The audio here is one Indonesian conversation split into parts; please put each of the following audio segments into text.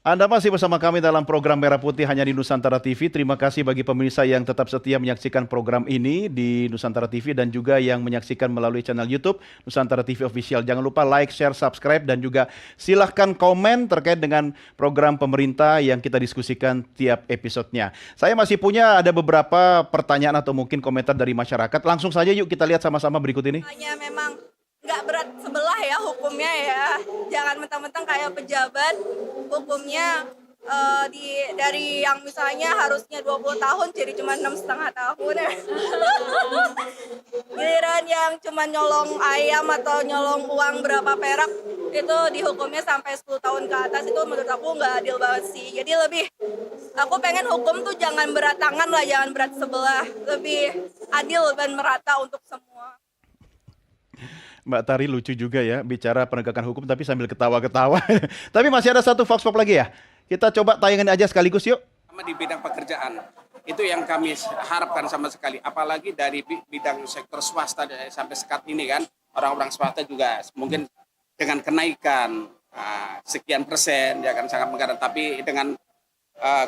Anda masih bersama kami dalam program Merah Putih hanya di Nusantara TV. Terima kasih bagi pemirsa yang tetap setia menyaksikan program ini di Nusantara TV dan juga yang menyaksikan melalui channel YouTube Nusantara TV Official. Jangan lupa like, share, subscribe dan juga silahkan komen terkait dengan program pemerintah yang kita diskusikan tiap episodenya. Saya masih punya ada beberapa pertanyaan atau mungkin komentar dari masyarakat. Langsung saja yuk kita lihat sama-sama berikut ini. Hanya memang nggak berat sebelah ya hukumnya ya. Jangan mentang-mentang kayak pejabat hukumnya dari yang misalnya harusnya 20 tahun jadi cuma 6,5 tahun ya. Giliran yang cuma nyolong ayam atau nyolong uang berapa perak itu dihukumnya sampai 10 tahun ke atas, itu menurut aku nggak adil banget sih. Jadi lebih aku pengen hukum tuh jangan berat tangan lah, jangan berat sebelah, lebih adil dan merata untuk semua. Mbak Tari lucu juga ya bicara penegakan hukum tapi sambil ketawa-ketawa. Tapi masih ada satu Vox Pop lagi ya. Kita coba tayangin aja sekaligus yuk. Sama di bidang pekerjaan, itu yang kami harapkan sama sekali. Apalagi dari bidang sektor swasta sampai sekat ini kan, orang-orang swasta juga mungkin dengan kenaikan sekian persen ya kan sangat menggarap. Tapi dengan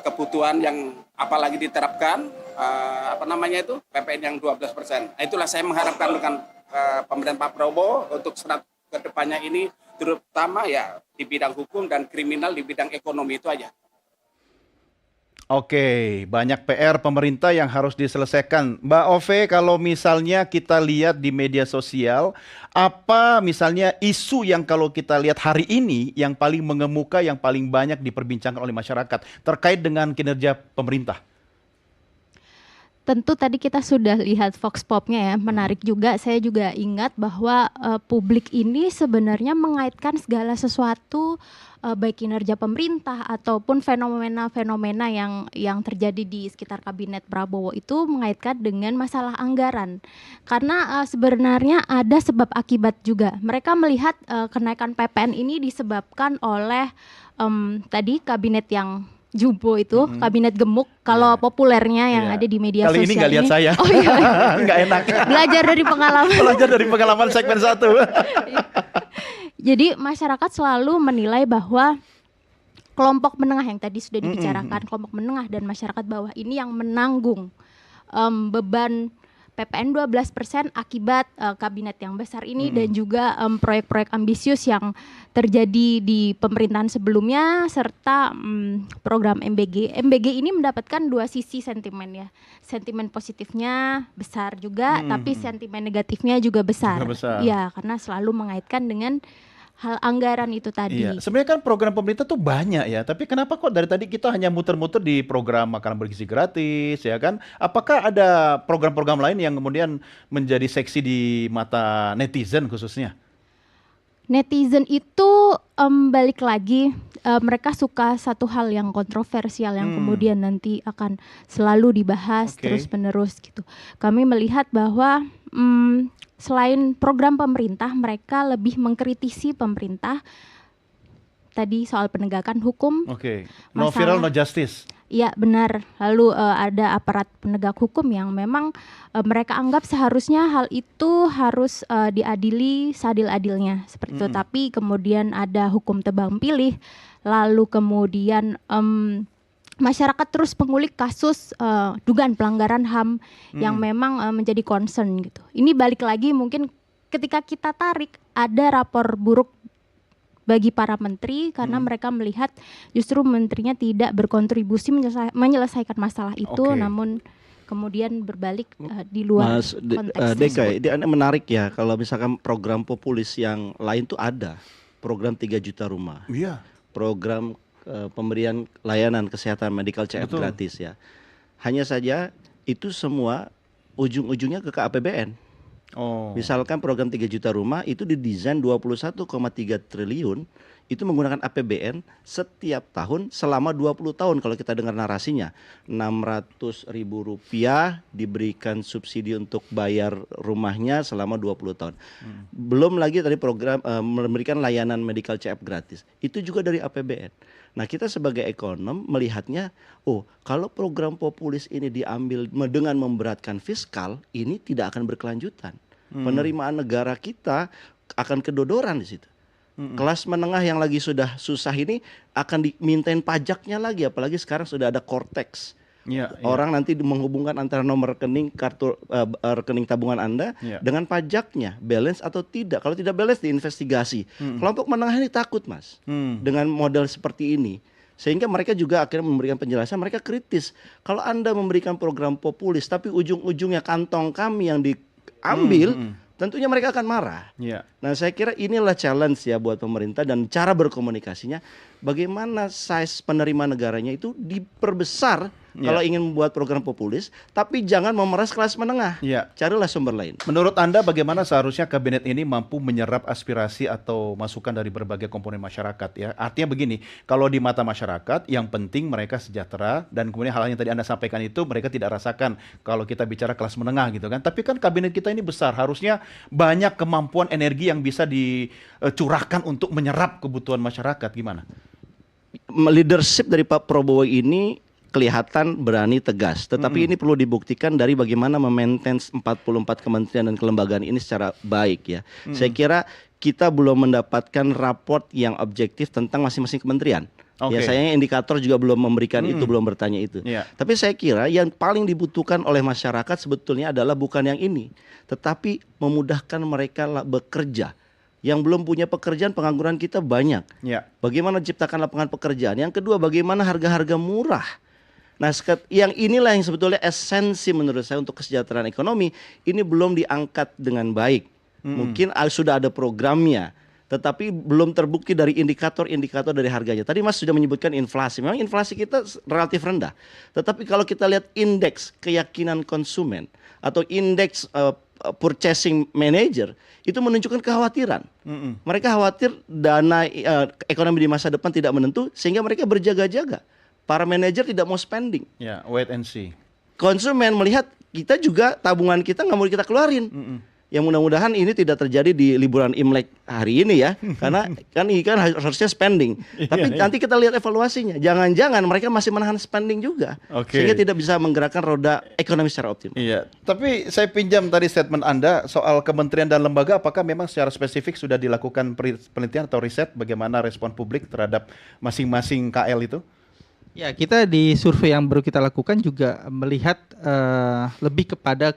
kebutuhan yang apalagi diterapkan PPN yang 12%. Itulah saya mengharapkan dengan pemerintahan Pak Prabowo untuk serat kedepannya ini, terutama ya di bidang hukum dan kriminal, di bidang ekonomi itu aja. Oke, banyak PR pemerintah yang harus diselesaikan. Mbak Ove, kalau misalnya kita lihat di media sosial, apa misalnya isu yang kalau kita lihat hari ini yang paling mengemuka, yang paling banyak diperbincangkan oleh masyarakat terkait dengan kinerja pemerintah? Tentu tadi kita sudah lihat Vox Popnya ya, menarik juga. Saya juga ingat bahwa publik ini sebenarnya mengaitkan segala sesuatu, baik kinerja pemerintah ataupun fenomena-fenomena yang terjadi di sekitar kabinet Prabowo itu mengaitkan dengan masalah anggaran. Karena sebenarnya ada sebab akibat juga. Mereka melihat kenaikan PPN ini disebabkan oleh tadi kabinet yang Jumbo itu, kabinet gemuk, kalau populernya yang ada di media Kali sosial ini nggak lihat saya. Oh iya. Nggak enak. Belajar dari pengalaman. Belajar dari pengalaman segmen 1. Jadi masyarakat selalu menilai bahwa kelompok menengah yang tadi sudah dibicarakan, kelompok menengah dan masyarakat bawah ini yang menanggung beban PPN 12% akibat kabinet yang besar ini dan juga proyek-proyek ambisius yang terjadi di pemerintahan sebelumnya serta program MBG. MBG ini mendapatkan dua sisi sentimen ya. Sentimen positifnya besar juga, tapi sentimen negatifnya juga besar. Iya, karena selalu mengaitkan dengan hal anggaran itu tadi. Iya, sebenarnya kan program pemerintah tuh banyak ya, tapi kenapa kok dari tadi kita hanya muter-muter di program makanan bergizi gratis ya kan? Apakah ada program-program lain yang kemudian menjadi seksi di mata netizen khususnya? Netizen itu balik lagi mereka suka satu hal yang kontroversial yang kemudian nanti akan selalu dibahas terus-menerus gitu. Kami melihat bahwa selain program pemerintah, mereka lebih mengkritisi pemerintah tadi soal penegakan hukum. No viral, no justice. Iya benar, lalu ada aparat penegak hukum yang memang mereka anggap seharusnya hal itu harus diadili seadil-adilnya seperti itu. Tapi kemudian ada hukum tebang pilih, lalu kemudian masyarakat terus mengulik kasus dugaan pelanggaran HAM yang memang menjadi concern gitu. Ini balik lagi mungkin ketika kita tarik ada rapor buruk bagi para menteri karena mereka melihat justru menterinya tidak berkontribusi menyelesaikan masalah itu, namun kemudian berbalik di luar konteks. Deka, ini menarik ya kalau misalkan program populis yang lain tuh ada program 3 juta rumah, program pemberian layanan kesehatan medical check up gratis ya. Hanya saja itu semua ujung-ujungnya ke APBN. Misalkan program 3 juta rumah itu didesain 21,3 triliun itu menggunakan APBN setiap tahun selama 20 tahun kalau kita dengar narasinya. 600.000 rupiah diberikan subsidi untuk bayar rumahnya selama 20 tahun. Belum lagi tadi program memberikan layanan medical check up gratis. Itu juga dari APBN. Nah, kita sebagai ekonom melihatnya, kalau program populis ini diambil dengan memberatkan fiskal, ini tidak akan berkelanjutan. Penerimaan negara kita akan kedodoran di situ. Kelas menengah yang lagi sudah susah ini akan dimintain pajaknya lagi, apalagi sekarang sudah ada Cortex. Orang nanti menghubungkan antara nomor rekening kartu rekening tabungan Anda dengan pajaknya, balance atau tidak. Kalau tidak balance diinvestigasi. Kelompok menengah ini takut, Mas, dengan model seperti ini. Sehingga mereka juga akhirnya memberikan penjelasan, mereka kritis. Kalau Anda memberikan program populis tapi ujung-ujungnya kantong kami yang diambil, tentunya mereka akan marah. Nah, saya kira inilah challenge ya buat pemerintah dan cara berkomunikasinya. Bagaimana size penerima negaranya itu diperbesar kalau ingin membuat program populis, tapi jangan memeras kelas menengah. Carilah sumber lain. Menurut Anda bagaimana seharusnya kabinet ini mampu menyerap aspirasi atau masukan dari berbagai komponen masyarakat ya? Artinya begini, kalau di mata masyarakat yang penting mereka sejahtera dan kemudian hal yang tadi Anda sampaikan itu mereka tidak rasakan kalau kita bicara kelas menengah gitu kan. Tapi kan kabinet kita ini besar, harusnya banyak kemampuan energi yang bisa dicurahkan untuk menyerap kebutuhan masyarakat. Gimana? Leadership dari Pak Prabowo ini kelihatan berani tegas, tetapi ini perlu dibuktikan dari bagaimana memaintain 44 kementerian dan kelembagaan ini secara baik ya. Saya kira kita belum mendapatkan raport yang objektif tentang masing-masing kementerian. Ya, sayangnya indikator juga belum memberikan itu, belum bertanya itu. Tapi saya kira yang paling dibutuhkan oleh masyarakat sebetulnya adalah bukan yang ini, tetapi memudahkan mereka bekerja. Yang belum punya pekerjaan, pengangguran kita banyak. Bagaimana ciptakan lapangan pekerjaan? Yang kedua, bagaimana harga-harga murah? Nah, yang inilah yang sebetulnya esensi menurut saya untuk kesejahteraan ekonomi. Ini belum diangkat dengan baik. Mungkin sudah ada programnya, tetapi belum terbukti dari indikator-indikator dari harganya. Tadi Mas sudah menyebutkan inflasi. Memang inflasi kita relatif rendah. Tetapi kalau kita lihat indeks keyakinan konsumen atau indeks purchasing manager, itu menunjukkan kekhawatiran. Mereka khawatir dana ekonomi di masa depan tidak menentu, sehingga mereka berjaga-jaga. Para manajer tidak mau spending. Wait and see. Konsumen melihat kita juga tabungan kita nggak mau kita keluarin. Yang mudah-mudahan ini tidak terjadi di liburan Imlek hari ini ya, karena kan ini kan harusnya spending. Tapi nanti kita lihat evaluasinya. Jangan-jangan mereka masih menahan spending juga, sehingga tidak bisa menggerakkan roda ekonomi secara optimal. Tapi saya pinjam tadi statement Anda soal kementerian dan lembaga. Apakah memang secara spesifik sudah dilakukan penelitian atau riset bagaimana respon publik terhadap masing-masing KL itu? Ya, kita di survei yang baru kita lakukan juga melihat lebih kepada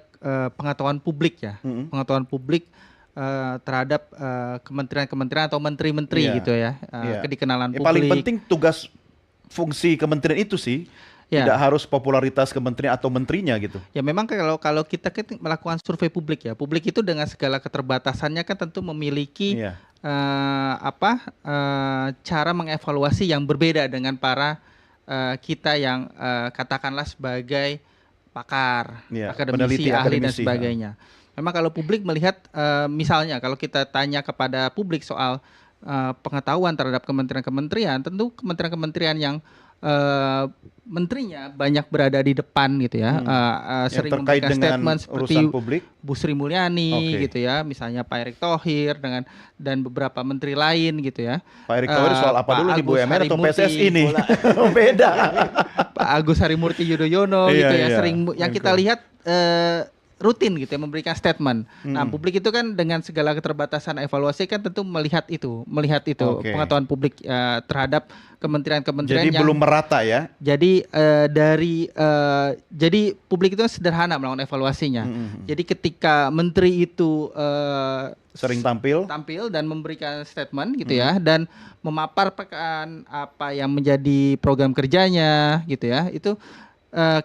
pengetahuan publik ya, pengetahuan publik terhadap kementerian-kementerian atau menteri-menteri gitu ya, kedikenalan publik. Paling penting tugas fungsi kementerian itu sih, tidak harus popularitas kementerian atau menterinya gitu. Ya memang kalau kita melakukan survei publik ya, publik itu dengan segala keterbatasannya kan tentu memiliki cara mengevaluasi yang berbeda dengan para kita yang katakanlah sebagai pakar, akademisi, ahli dan sebagainya. Memang kalau publik melihat, misalnya kalau kita tanya kepada publik soal pengetahuan terhadap kementerian-kementerian, tentu kementerian-kementerian yang menterinya banyak berada di depan gitu ya, sering memberikan statement seperti Bu Sri Mulyani gitu ya, misalnya Pak Erick Thohir dan beberapa menteri lain gitu ya. Pak Erick Thohir soal apa dulu di BUMN atau PSSI nih? Beda. Pak Agus Harimurti Yudhoyono gitu ya, sering yang kita lihat rutin gitu ya memberikan statement. Nah, publik itu kan dengan segala keterbatasan evaluasi kan tentu melihat itu pengetahuan publik terhadap kementerian-kementerian yang belum merata ya. Jadi jadi publik itu sederhana melakukan evaluasinya. Jadi ketika menteri itu sering tampil dan memberikan statement gitu ya, dan memaparkan apa yang menjadi program kerjanya gitu ya, itu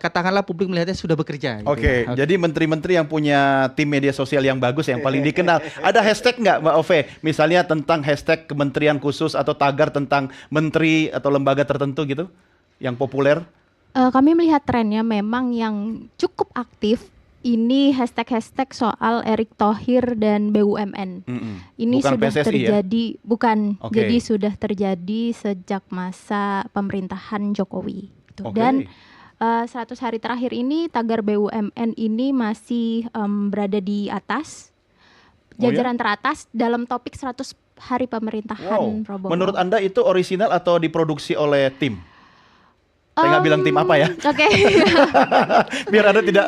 katakanlah publik melihatnya sudah bekerja. Gitu. Jadi menteri-menteri yang punya tim media sosial yang bagus, yang paling dikenal. Ada hashtag nggak, Mbak Ove? Misalnya tentang hashtag kementerian khusus atau tagar tentang menteri atau lembaga tertentu gitu, yang populer? Kami melihat trennya memang yang cukup aktif. Ini hashtag soal Erick Thohir dan BUMN. Ini bukan sudah PSSI, terjadi, ya? Bukan. Jadi sudah terjadi sejak masa pemerintahan Jokowi. Dan 100 hari terakhir ini tagar BUMN ini masih berada di atas, jajaran teratas dalam topik 100 hari pemerintahan Prabowo. Menurut Anda itu orisinal atau diproduksi oleh tim? Saya nggak bilang tim apa ya. Oke. Biar Anda tidak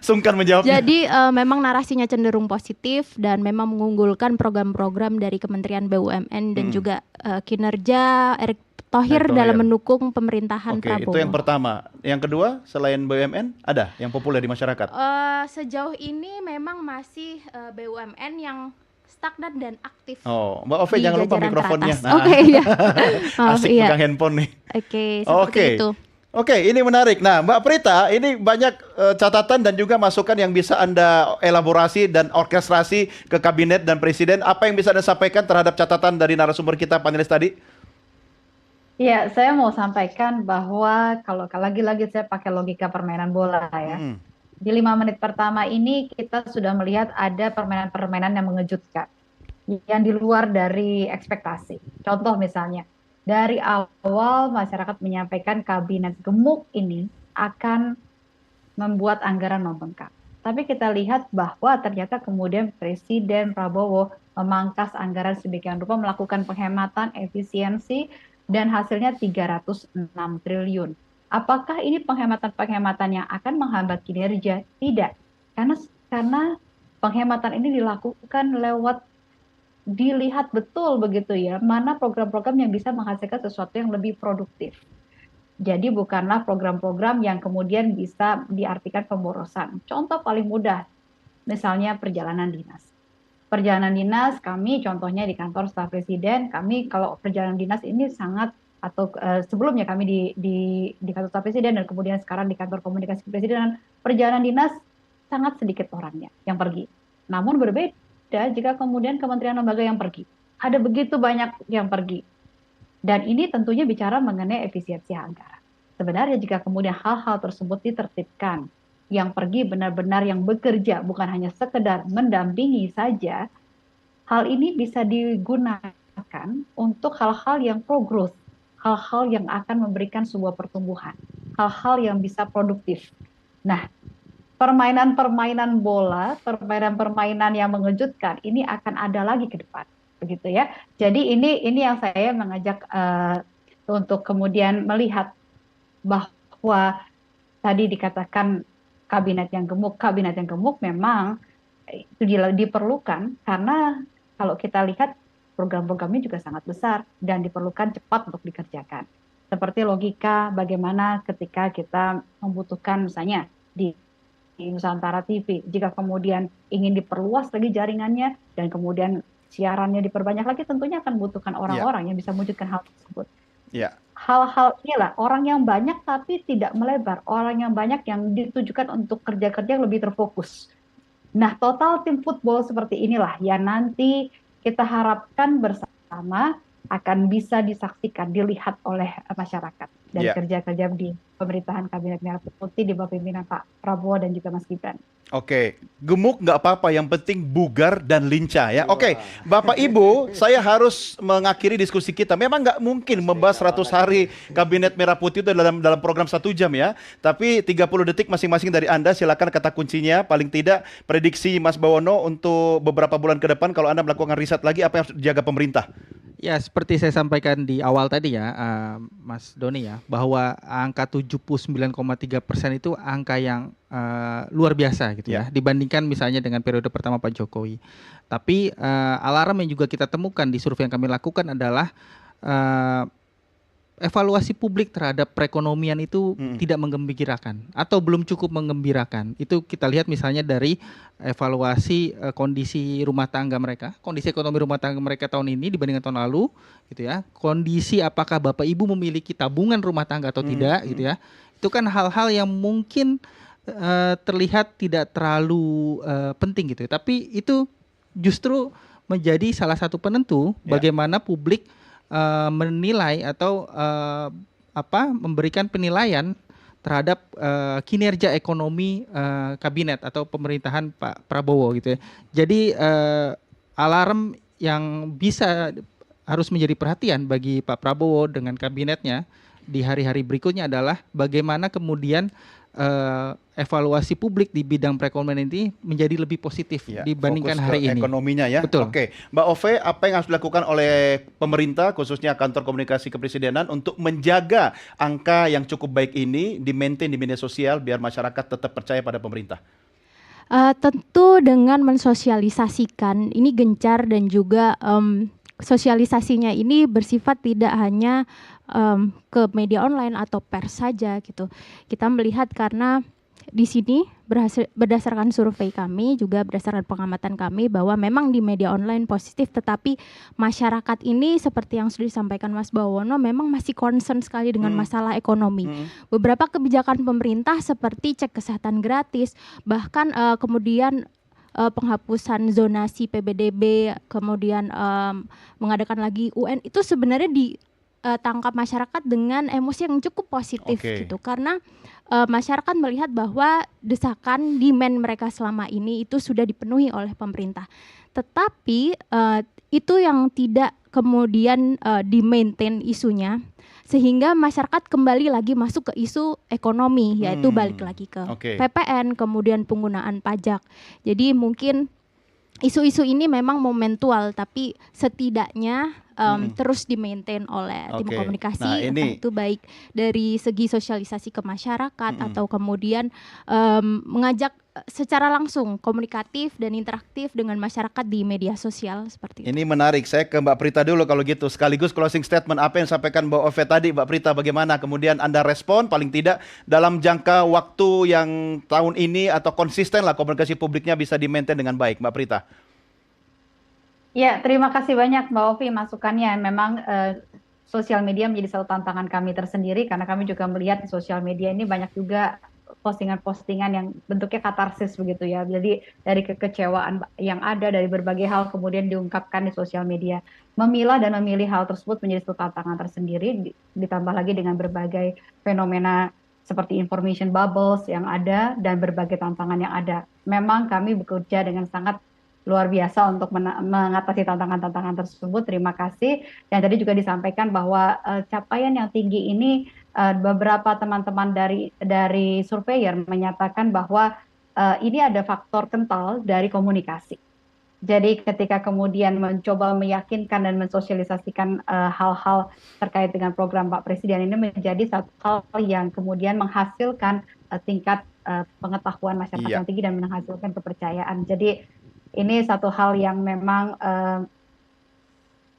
sungkan menjawabnya. Jadi memang narasinya cenderung positif dan memang mengunggulkan program-program dari Kementerian BUMN dan juga kinerja Erick Thohir dalam mendukung pemerintahan Prabowo. Itu yang pertama. Yang kedua, selain BUMN, ada yang populer di masyarakat? Sejauh ini memang masih BUMN yang stagnan dan aktif. Oh, Mbak Ove jangan lupa mikrofonnya. Oke, iya. Asik pegang handphone nih. Oke, seperti itu. Oke, ini menarik. Nah, Mbak Prita, ini banyak catatan dan juga masukan yang bisa Anda elaborasi dan orkestrasi ke kabinet dan presiden. Apa yang bisa Anda sampaikan terhadap catatan dari narasumber kita panelis tadi? Ya, saya mau sampaikan bahwa kalau lagi-lagi saya pakai logika permainan bola ya. Di 5 menit pertama ini kita sudah melihat ada permainan-permainan yang mengejutkan, yang di luar dari ekspektasi. Contoh misalnya, dari awal masyarakat menyampaikan kabinet gemuk ini akan membuat anggaran membengkak. Tapi kita lihat bahwa ternyata kemudian Presiden Prabowo memangkas anggaran sedemikian rupa, melakukan penghematan, efisiensi, dan hasilnya 306 triliun. Apakah ini penghematan-penghematan yang akan menghambat kinerja? Tidak. Karena penghematan ini dilakukan lewat dilihat betul begitu ya, mana program-program yang bisa menghasilkan sesuatu yang lebih produktif. Jadi bukanlah program-program yang kemudian bisa diartikan pemborosan. Contoh paling mudah, misalnya perjalanan dinas. Perjalanan dinas kami contohnya di kantor staf presiden, kami kalau perjalanan dinas ini sangat, atau sebelumnya kami di kantor staf presiden dan kemudian sekarang di kantor komunikasi kepresidenan, perjalanan dinas sangat sedikit orangnya yang pergi. Namun berbeda jika kemudian kementerian lembaga yang pergi. Ada begitu banyak yang pergi. Dan ini tentunya bicara mengenai efisiensi anggaran. Sebenarnya jika kemudian hal-hal tersebut ditertibkan, yang pergi benar-benar yang bekerja, bukan hanya sekedar mendampingi saja, hal ini bisa digunakan untuk hal-hal yang pro-growth, hal-hal yang akan memberikan sebuah pertumbuhan, hal-hal yang bisa produktif. Nah, permainan-permainan bola, permainan-permainan yang mengejutkan ini akan ada lagi ke depan, begitu ya. Jadi ini yang saya mengajak untuk kemudian melihat bahwa tadi dikatakan kabinet yang gemuk memang itu diperlukan karena kalau kita lihat program-programnya juga sangat besar dan diperlukan cepat untuk dikerjakan. Seperti logika bagaimana ketika kita membutuhkan misalnya di Nusantara TV, jika kemudian ingin diperluas lagi jaringannya dan kemudian siarannya diperbanyak lagi, tentunya akan membutuhkan orang-orang yang bisa mewujudkan hal tersebut. Hal-hal inilah orang yang banyak tapi tidak melebar, orang yang banyak yang ditujukan untuk kerja-kerja yang lebih terfokus. Nah, total tim football seperti inilah yang nanti kita harapkan bersama akan bisa disaksikan, dilihat oleh masyarakat dari kerja-kerja di pemerintahan Kabinet Merah Putih di bawah pimpinan Pak Prabowo dan juga Mas Gibran. Oke, gemuk nggak apa-apa, yang penting bugar dan lincah ya. Oke, Bapak Ibu, saya harus mengakhiri diskusi kita. Memang nggak mungkin membahas 100 hari Kabinet Merah Putih itu dalam program 1 jam ya. Tapi 30 detik masing-masing dari Anda, silakan kata kuncinya. Paling tidak prediksi Mas Bawono untuk beberapa bulan ke depan kalau Anda melakukan riset lagi, apa yang harus dijaga pemerintah? Ya, seperti saya sampaikan di awal tadi ya, Mas Doni ya, bahwa angka 79,3% itu angka yang luar biasa gitu ya, dibandingkan misalnya dengan periode pertama Pak Jokowi. Tapi alarm yang juga kita temukan di survei yang kami lakukan adalah evaluasi publik terhadap perekonomian itu tidak menggembirakan atau belum cukup menggembirakan. Itu kita lihat misalnya dari evaluasi kondisi rumah tangga mereka, kondisi ekonomi rumah tangga mereka tahun ini dibandingkan tahun lalu, gitu ya. Kondisi apakah Bapak Ibu memiliki tabungan rumah tangga atau tidak, gitu ya. Itu kan hal-hal yang mungkin terlihat tidak terlalu penting gitu, tapi itu justru menjadi salah satu penentu bagaimana publik menilai atau memberikan penilaian terhadap kinerja ekonomi kabinet atau pemerintahan Pak Prabowo gitu ya. Jadi alarm yang harus menjadi perhatian bagi Pak Prabowo dengan kabinetnya di hari-hari berikutnya adalah bagaimana kemudian evaluasi publik di bidang perekonomian ini menjadi lebih positif dibandingkan hari ini. Ekonominya ya. Betul. Oke, Mbak Ove, apa yang harus dilakukan oleh pemerintah khususnya kantor komunikasi kepresidenan untuk menjaga angka yang cukup baik ini di-maintain di media sosial biar masyarakat tetap percaya pada pemerintah? Tentu dengan mensosialisasikan ini gencar dan juga sosialisasinya ini bersifat tidak hanya ke media online atau pers saja gitu. Kita melihat karena di sini berdasarkan survei kami juga berdasarkan pengamatan kami bahwa memang di media online positif, tetapi masyarakat ini seperti yang sudah disampaikan Mas Bawono memang masih concern sekali dengan masalah ekonomi. Beberapa kebijakan pemerintah seperti cek kesehatan gratis, bahkan kemudian penghapusan zonasi PBDB, kemudian mengadakan lagi UN, itu sebenarnya ditangkap masyarakat dengan emosi yang cukup positif gitu, karena masyarakat melihat bahwa desakan demand mereka selama ini itu sudah dipenuhi oleh pemerintah. Tetapi itu yang tidak kemudian di-maintain isunya, sehingga masyarakat kembali lagi masuk ke isu ekonomi, yaitu balik lagi ke PPN, kemudian penggunaan pajak. Jadi mungkin isu-isu ini memang momentual, tapi setidaknya terus di-maintain oleh tim komunikasi, entah itu baik dari segi sosialisasi ke masyarakat atau kemudian mengajak secara langsung komunikatif dan interaktif dengan masyarakat di media sosial seperti itu. Ini menarik, saya ke Mbak Prita dulu kalau gitu, sekaligus closing statement apa yang disampaikan Mbak Ove tadi. Mbak Prita, bagaimana kemudian Anda respon paling tidak dalam jangka waktu yang tahun ini atau konsisten lah komunikasi publiknya bisa di-maintain dengan baik, Mbak Prita? Ya, terima kasih banyak Mbak Ovi masukannya. Memang sosial media menjadi satu tantangan kami tersendiri karena kami juga melihat di sosial media ini banyak juga postingan-postingan yang bentuknya katarsis begitu ya. Jadi dari kekecewaan yang ada dari berbagai hal kemudian diungkapkan di sosial media. Memilah dan memilih hal tersebut menjadi satu tantangan tersendiri, ditambah lagi dengan berbagai fenomena seperti information bubbles yang ada dan berbagai tantangan yang ada. Memang kami bekerja dengan sangat luar biasa untuk mengatasi tantangan-tantangan tersebut. Terima kasih. Dan tadi juga disampaikan bahwa capaian yang tinggi ini beberapa teman-teman dari surveyor menyatakan bahwa ini ada faktor kental dari komunikasi. Jadi ketika kemudian mencoba meyakinkan dan mensosialisasikan hal-hal terkait dengan program Pak Presiden ini menjadi satu hal yang kemudian menghasilkan tingkat pengetahuan masyarakat yang tinggi dan menghasilkan kepercayaan. Jadi ini satu hal yang memang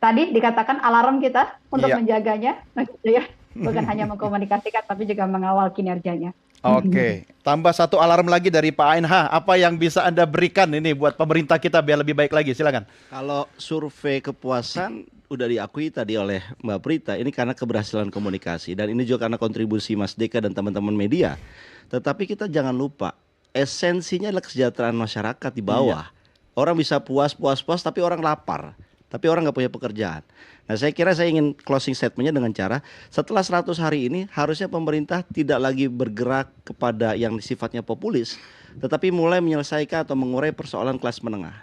tadi dikatakan alarm kita untuk menjaganya, ya. Bukan hanya mengkomunikasikan, tapi juga mengawal kinerjanya. Oke, tambah satu alarm lagi dari Pak ANH. Apa yang bisa Anda berikan ini buat pemerintah kita biar lebih baik lagi? Silakan. Kalau survei kepuasan udah diakui tadi oleh Mbak Prita, ini karena keberhasilan komunikasi dan ini juga karena kontribusi Mas Deka dan teman-teman media. Tetapi kita jangan lupa, esensinya adalah kesejahteraan masyarakat di bawah. Orang bisa puas, tapi orang lapar. Tapi orang nggak punya pekerjaan. Nah, saya kira saya ingin closing statementnya dengan cara setelah 100 hari ini harusnya pemerintah tidak lagi bergerak kepada yang sifatnya populis, tetapi mulai menyelesaikan atau mengurai persoalan kelas menengah.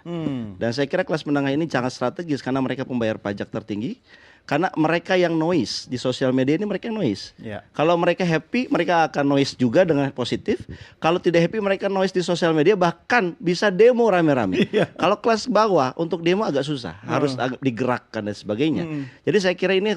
Dan saya kira kelas menengah ini sangat strategis karena mereka pembayar pajak tertinggi. Karena mereka yang noise di sosial media ini mereka yang noise. Kalau mereka happy, mereka akan noise juga dengan positif. Kalau tidak happy, mereka noise di sosial media, bahkan bisa demo rame-rame. Kalau kelas bawah untuk demo agak susah, harus agak digerakkan dan sebagainya. Jadi saya kira ini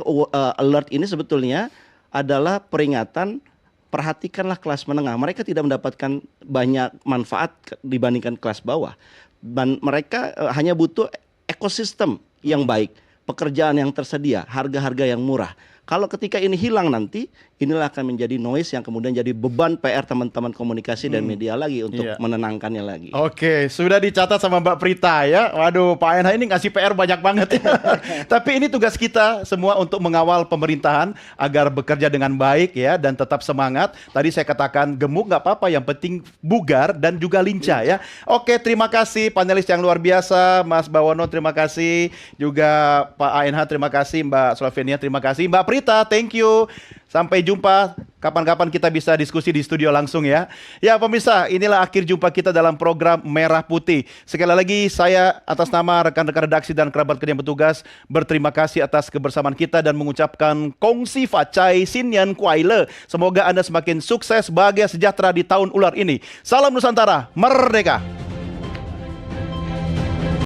alert ini sebetulnya adalah peringatan. Perhatikanlah kelas menengah. Mereka tidak mendapatkan banyak manfaat dibandingkan kelas bawah. Dan mereka hanya butuh ekosistem yang baik. Pekerjaan yang tersedia, harga-harga yang murah. Kalau ketika ini hilang nanti, inilah akan menjadi noise yang kemudian jadi beban PR teman-teman komunikasi dan media lagi untuk menenangkannya lagi. Oke, sudah dicatat sama Mbak Prita ya. Waduh, Pak ANH ini ngasih PR banyak banget ya. Tapi ini tugas kita semua untuk mengawal pemerintahan agar bekerja dengan baik ya dan tetap semangat. Tadi saya katakan gemuk nggak apa-apa, yang penting bugar dan juga lincah ya. Oke, terima kasih panelis yang luar biasa, Mas Bawono terima kasih, juga Pak ANH terima kasih, Mbak Slovenia terima kasih, Mbak Prita Rita, thank you. Sampai jumpa. Kapan-kapan kita bisa diskusi di studio langsung ya. Ya pemirsa, inilah akhir jumpa kita dalam program Merah Putih. Sekali lagi saya atas nama rekan-rekan redaksi dan kerabat kerja yang bertugas berterima kasih atas kebersamaan kita dan mengucapkan kongsi facai Sinyan Kuaile. Semoga Anda semakin sukses, bahagia, sejahtera di tahun ular ini. Salam Nusantara, merdeka!